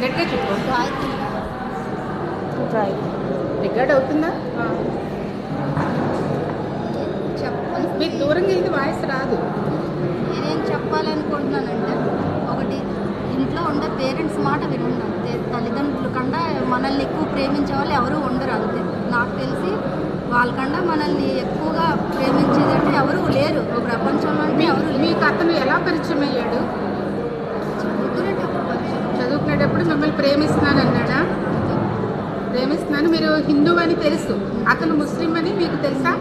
గట్టిగా చెప్పు. గాయత్రి. రికార్డ్ అవుతుందా? చెప్పాలి. మీకు దూరంగా వెళ్తే వాయిస్ రాదు. నేనేం చెప్పాలనుకుంటున్నానంటే, ఒకటి ఇంట్లో ఉండే పేరెంట్స్ మాట వినండి అంతే. తల్లిదండ్రుల కన్నా మనల్ని ఎక్కువ ప్రేమించే వాళ్ళు ఎవరు ఉండరు అంతే. నాకు తెలిసి వాళ్ళకన్నా మనల్ని ఎక్కువగా ప్రేమించేదంటే ఎవరు లేరు ప్రపంచంలో అంటే ఎవరు లేరు. మీకు అతను ఎలా పరిచయం అయ్యాడు? చదువుకునేటప్పుడు మిమ్మల్ని ప్రేమిస్తున్నాను అన్నాడా? ప్రేమిస్తున్నాను. మీరు హిందూ అని తెలుసు, అతను ముస్లిం అని మీకు తెలుసా?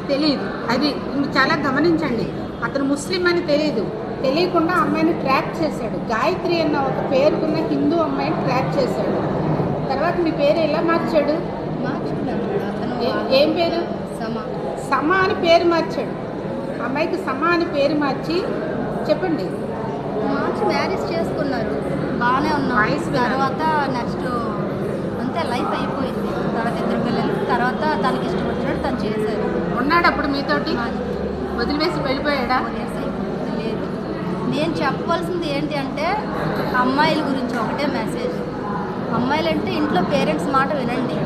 తెలియదు. అది చాలా గమనించండి. అతను ముస్లిం అని తెలియదు. తెలియకుండా అమ్మాయిని ట్రాప్ చేశాడు. గాయత్రి అన్న ఒక పేరుకున్న హిందూ అమ్మాయిని ట్రాప్ చేశాడు. తర్వాత మీ పేరు ఎలా మార్చాడు? ఏం పేరు? సమా అని పేరు మార్చాడు. అమ్మాయికి సమా అని పేరు మార్చి చెప్పండి. మార్చి మ్యారేజ్ చేసుకున్నారు, బాగానే ఉన్నాం. తర్వాత నెక్స్ట్ అంతే లైఫ్ అయిపోయింది. తర్వాత ఇద్దరు పిల్లలు. తర్వాత తనకి ఇష్టం వచ్చినట్టు తను చేశారు. ఉన్నాడు అప్పుడు మీతోటి? వదిలివేసి వెళ్ళిపోయాడా? లేదు. నేను చెప్పాల్సింది ఏంటి అంటే అమ్మాయిల గురించి ఒకటే మెసేజ్. అమ్మాయిలంటే ఇంట్లో పేరెంట్స్ మాట వినండి.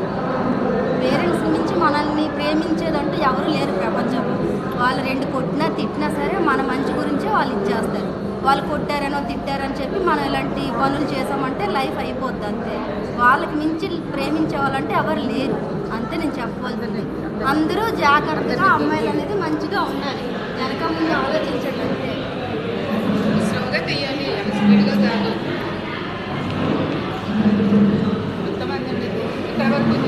పేరెంట్స్ మించి మనల్ని ప్రేమించేదంటూ ఎవరు లేరు ప్రపంచంలో. వాళ్ళు రెండు కొట్టినా తిట్టినా సరే మన మంచి గురించే వాళ్ళు ఇచ్చేస్తారు. వాళ్ళు కొట్టారనో తిట్టారని చెప్పి మనం ఇలాంటి పనులు చేసామంటే లైఫ్ అయిపోద్ది అంతే. వాళ్ళకి మించి ప్రేమించే వాళ్ళంటే ఎవరు లేరు అంతే నేను చెప్పవలసింది. అందరూ జాగ్రత్తగా అమ్మాయిలు అనేది మంచిగా ఉండాలి, వెనక ముందు ఆలోచించండి అంతే. స్లోగా తీయాలి, స్పీడ్గా కాదు. ఎంతమంది అండి ఇక్కడ వరకు?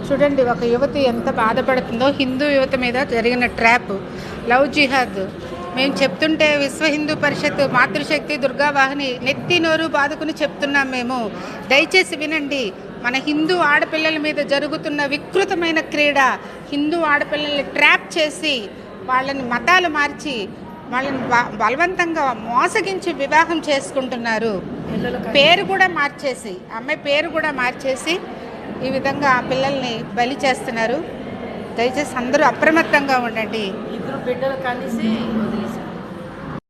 చూడండి, ఒక యువతి ఎంత బాధపడుతుందో. హిందూ యువత మీద జరిగిన ట్రాప్, లవ్ జిహాద్. మేము చెప్తుంటే విశ్వ హిందూ పరిషత్, మాతృశక్తి, దుర్గావాహిని నెత్తి నోరు బాదుకుని చెప్తున్నాం మేము. దయచేసి వినండి. మన హిందూ ఆడపిల్లల మీద జరుగుతున్న వికృతమైన క్రీడ, హిందూ ఆడపిల్లల్ని ట్రాప్ చేసి వాళ్ళని మతాలు మార్చి వాళ్ళని బలవంతంగా మోసగించి వివాహం చేసుకుంటున్నారు. పేరు కూడా మార్చేసి, అమ్మాయి పేరు కూడా మార్చేసి ఈ విధంగా ఆ పిల్లల్ని బలి చేస్తున్నారు. దయచేసి అందరూ అప్రమత్తంగా ఉండండి. ఇద్దరు బిడ్డలు కలిసి